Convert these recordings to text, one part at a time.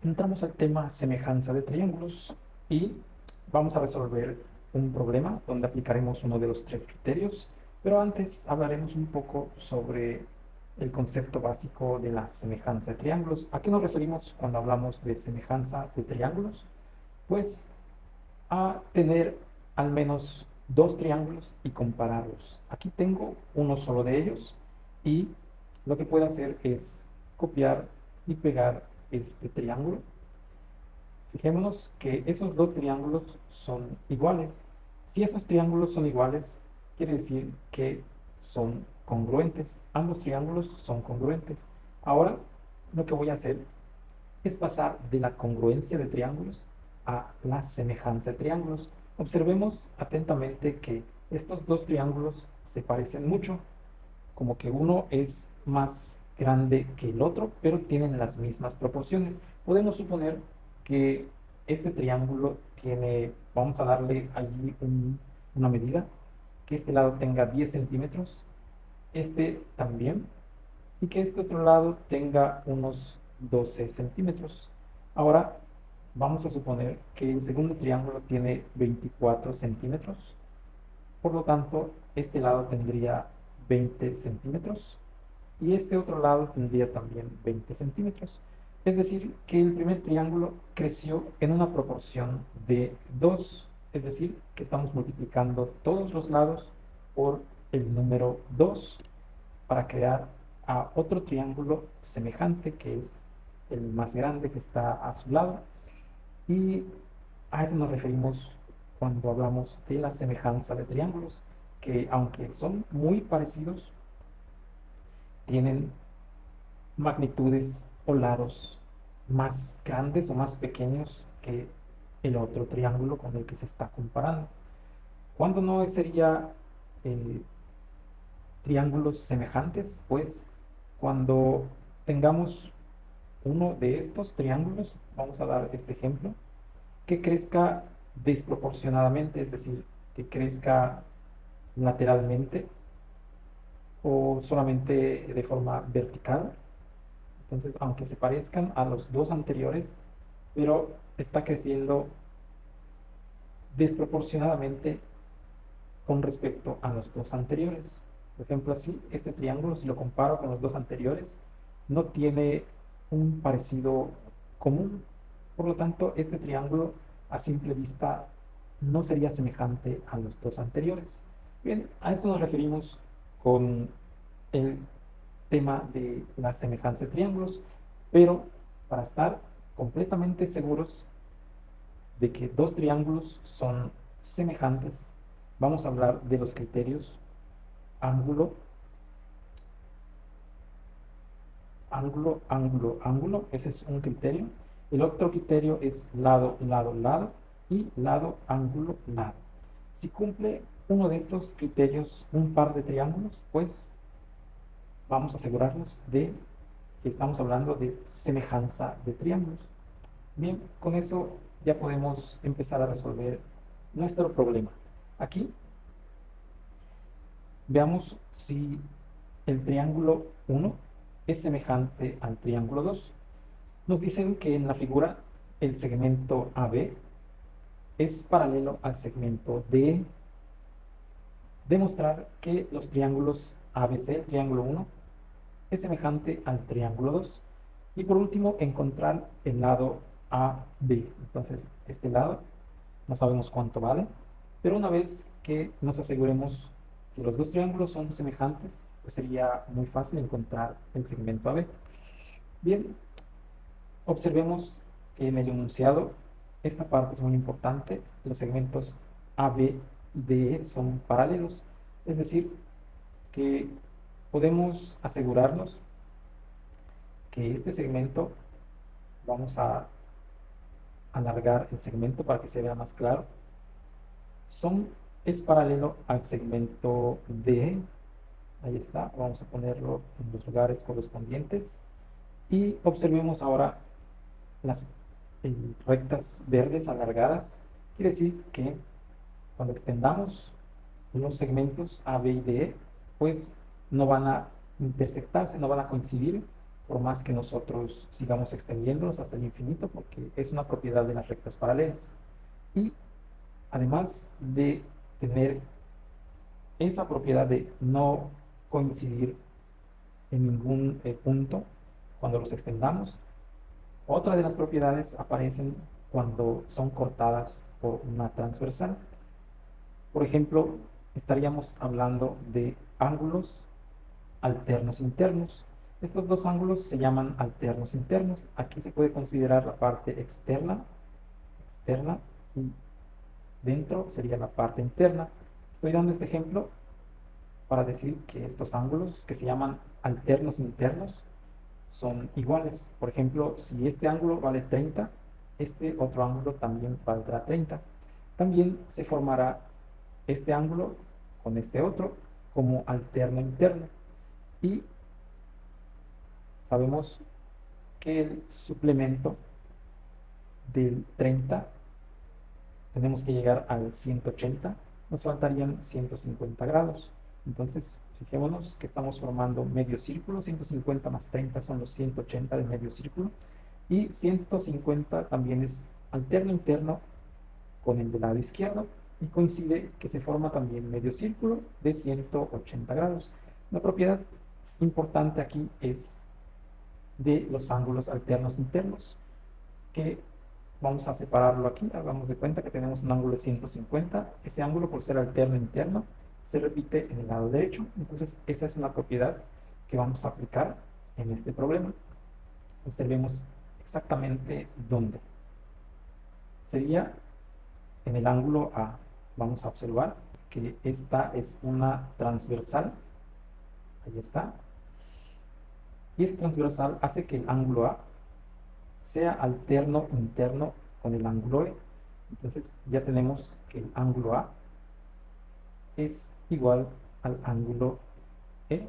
entramos al tema semejanza de triángulos y vamos a resolver un problema donde aplicaremos uno de los tres criterios, pero antes hablaremos un poco sobre el concepto básico de la semejanza de triángulos. ¿A qué nos referimos cuando hablamos de semejanza de triángulos? Pues a tener al menos dos triángulos y compararlos. Aquí tengo uno solo de ellos y lo que puedo hacer es copiar y pegar este triángulo. Fijémonos que esos dos triángulos son iguales. Si esos triángulos son iguales, quiere decir que son congruentes. Ambos triángulos son congruentes. Ahora, lo que voy a hacer es pasar de la congruencia de triángulos a la semejanza de triángulos. Observemos atentamente que estos dos triángulos se parecen mucho, como que uno es más grande que el otro, pero tienen las mismas proporciones. Podemos suponer que este triángulo tiene, vamos a darle allí una medida, que este lado tenga 10 centímetros, este también, y que este otro lado tenga unos 12 centímetros. Ahora vamos a suponer que el segundo triángulo tiene 24 centímetros, por lo tanto este lado tendría 20 centímetros y este otro lado tendría también 20 centímetros. Es decir, que el primer triángulo creció en una proporción de 2, es decir, que estamos multiplicando todos los lados por el número 2 para crear a otro triángulo semejante, que es el más grande que está a su lado. Y a eso nos referimos cuando hablamos de la semejanza de triángulos, que aunque son muy parecidos, tienen magnitudes o lados más grandes o más pequeños que el otro triángulo con el que se está comparando. ¿Cuándo no sería eh, triángulos semejantes? Pues cuando tengamos uno de estos triángulos, vamos a dar este ejemplo, que crezca desproporcionadamente, es decir, que crezca lateralmente o solamente de forma vertical. Entonces, aunque se parezcan a los dos anteriores, pero está creciendo desproporcionadamente con respecto a los dos anteriores. Por ejemplo, así, este triángulo, si lo comparo con los dos anteriores, no tiene un parecido común. Por lo tanto, este triángulo a simple vista no sería semejante a los dos anteriores. Bien, a esto nos referimos con el tema de la semejanza de triángulos, pero para estar completamente seguros de que dos triángulos son semejantes, vamos a hablar de los criterios ángulo, ángulo, ángulo, ángulo. Ese es un criterio. El otro criterio es lado, lado, lado y lado, ángulo, lado. Si cumple uno de estos criterios un par de triángulos, pues vamos a asegurarnos de que estamos hablando de semejanza de triángulos. Bien, con eso ya podemos empezar a resolver nuestro problema. Aquí veamos si el triángulo 1 es semejante al triángulo 2. Nos dicen que en la figura el segmento AB es paralelo al segmento DE. Demostrar que los triángulos ABC, el triángulo 1, es semejante al triángulo 2. Y por último, encontrar el lado AB. Entonces, este lado no sabemos cuánto vale, pero una vez que nos aseguremos que los dos triángulos son semejantes, pues sería muy fácil encontrar el segmento AB. Bien, observemos que en el enunciado esta parte es muy importante. Los segmentos AB y DE son paralelos, es decir, que podemos asegurarnos que este segmento, vamos a alargar el segmento para que se vea más claro, son, es paralelo al segmento D. Ahí está, vamos a ponerlo en los lugares correspondientes y observemos ahora las rectas verdes alargadas. Quiere decir que cuando extendamos los segmentos A, B y D, pues no van a intersectarse, no van a coincidir, por más que nosotros sigamos extendiéndolos hasta el infinito, porque es una propiedad de las rectas paralelas. Y además de tener esa propiedad de no coincidir en ningún punto cuando los extendamos, otra de las propiedades aparecen cuando son cortadas por una transversal. Por ejemplo, estaríamos hablando de ángulos alternos internos. Estos dos ángulos se llaman alternos internos. Aquí se puede considerar la parte externa, y dentro sería la parte interna. Estoy dando este ejemplo para decir que estos ángulos, que se llaman alternos internos, son iguales. Por ejemplo, si este ángulo vale 30, este otro ángulo también valdrá 30. También se formará este ángulo con este otro como alterno interno. Y sabemos que el suplemento del 30 tenemos que llegar al 180, nos faltarían 150 grados. Entonces, fijémonos que estamos formando medio círculo, 150 más 30 son los 180 de medio círculo, y 150 también es alterno interno con el del lado izquierdo, y coincide que se forma también medio círculo de 180 grados. La propiedad importante aquí es de los ángulos alternos internos, que vamos a separarlo aquí. Hagamos de cuenta que tenemos un ángulo de 150. Ese ángulo, por ser alterno interno, se repite en el lado derecho. Entonces, esa es una propiedad que vamos a aplicar en este problema. Observemos exactamente dónde. Sería en el ángulo A. Vamos a observar que esta es una transversal. Ahí está. Y esta transversal hace que el ángulo A sea alterno interno con el ángulo E. Entonces ya tenemos que el ángulo A es igual al ángulo E.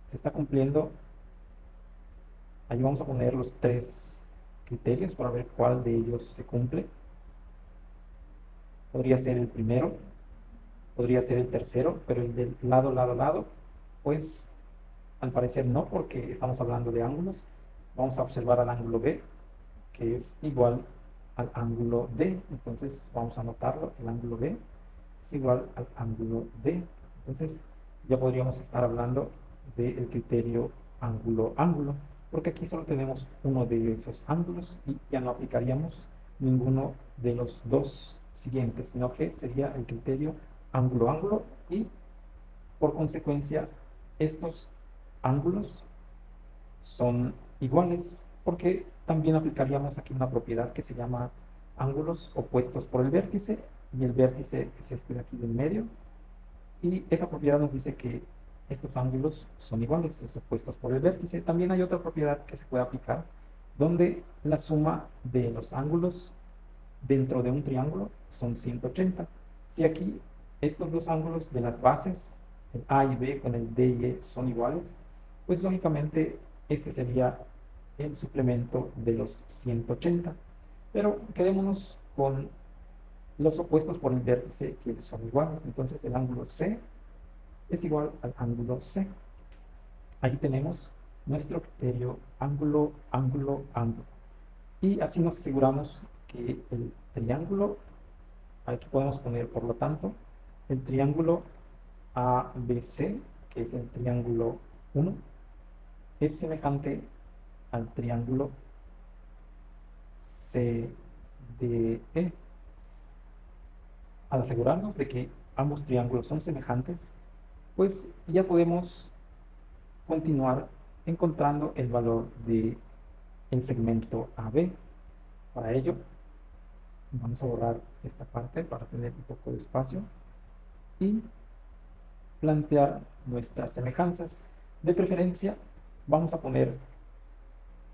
Se está cumpliendo. Ahí vamos a poner los tres criterios para ver cuál de ellos se cumple. Podría ser el primero, podría ser el tercero, pero el del lado, pues al parecer no, porque estamos hablando de ángulos. Vamos a observar al ángulo B, que es igual al ángulo D. Entonces vamos a anotarlo, el ángulo B es igual al ángulo D. Entonces ya podríamos estar hablando del criterio ángulo-ángulo, porque aquí solo tenemos uno de esos ángulos y ya no aplicaríamos ninguno de los dos siguientes, sino que sería el criterio ángulo-ángulo, y por consecuencia estos ángulos son iguales, porque también aplicaríamos aquí una propiedad que se llama ángulos opuestos por el vértice, y el vértice es este de aquí del medio, y esa propiedad nos dice que estos ángulos son iguales, los opuestos por el vértice. También hay otra propiedad que se puede aplicar, donde la suma de los ángulos dentro de un triángulo son 180. Si aquí estos dos ángulos de las bases, el A y B con el D y E, son iguales, pues lógicamente este sería el suplemento de los 180. Pero quedémonos con los opuestos por el vértice que son iguales. Entonces el ángulo C es igual al ángulo C. Ahí tenemos nuestro criterio ángulo. Y así nos aseguramos que el triángulo, aquí podemos poner por lo tanto, el triángulo ABC, que es el triángulo 1, es semejante al triángulo CDE. Al asegurarnos de que ambos triángulos son semejantes, pues ya podemos continuar encontrando el valor del segmento AB. Para ello, vamos a borrar esta parte para tener un poco de espacio y plantear nuestras semejanzas. De preferencia, vamos a poner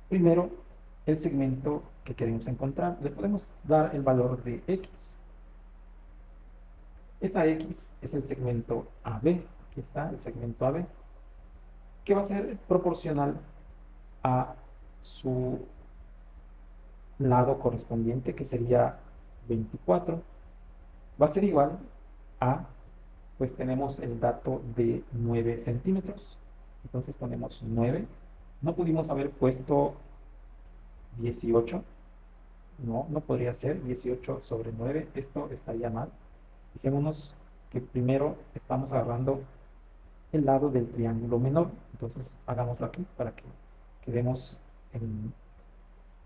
primero el segmento que queremos encontrar. Le podemos dar el valor de X. Esa X es el segmento AB. Aquí está el segmento AB, que va a ser proporcional a su lado correspondiente, que sería 24. Va a ser igual a, pues tenemos el dato de 9 centímetros. Entonces ponemos 9 No pudimos haber puesto 18. No, no podría ser 18 sobre 9. Esto estaría mal. Fijémonos que primero estamos agarrando el lado del triángulo menor. Entonces hagámoslo aquí para que quedemos en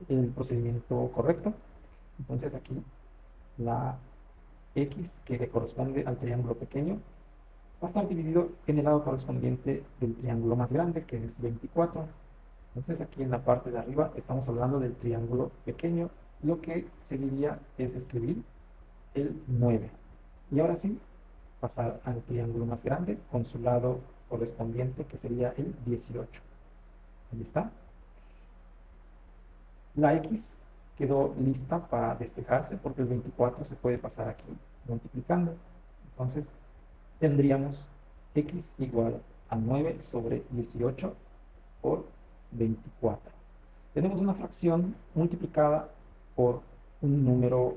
el procedimiento correcto. Entonces aquí la x que le corresponde al triángulo pequeño va a estar dividido en el lado correspondiente del triángulo más grande, que es 24. Entonces aquí en la parte de arriba estamos hablando del triángulo pequeño. Lo que seguiría es escribir el 9. Y ahora sí, pasar al triángulo más grande con su lado correspondiente, que sería el 18. Ahí está. La x quedó lista para despejarse porque el 24 se puede pasar aquí multiplicando. Entonces tendríamos x igual a 9 sobre 18 por 24. Tenemos una fracción multiplicada por un número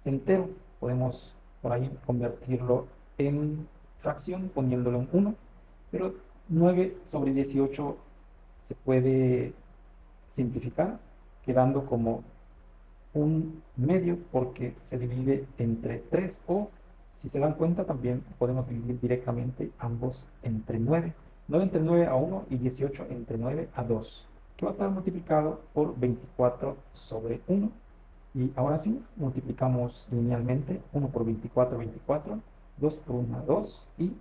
entero. Podemos por ahí convertirlo en fracción poniéndolo en 1, pero 9 sobre 18 se puede simplificar quedando como un medio porque se divide entre 3 o, si se dan cuenta, también podemos dividir directamente ambos entre 9. 9 entre 9 a 1 y 18 entre 9 a 2, que va a estar multiplicado por 24 sobre 1. Y ahora sí, multiplicamos linealmente 1 por 24, 24, 2 por 1, 2 y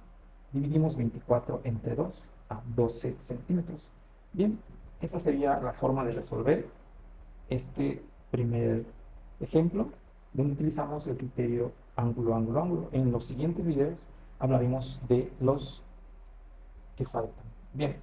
dividimos 24 entre 2 a 12 centímetros. Bien, esa sería la forma de resolver este primer ejemplo, donde utilizamos el criterio ángulo, ángulo, ángulo. En los siguientes videos hablaremos de los que faltan. Bien.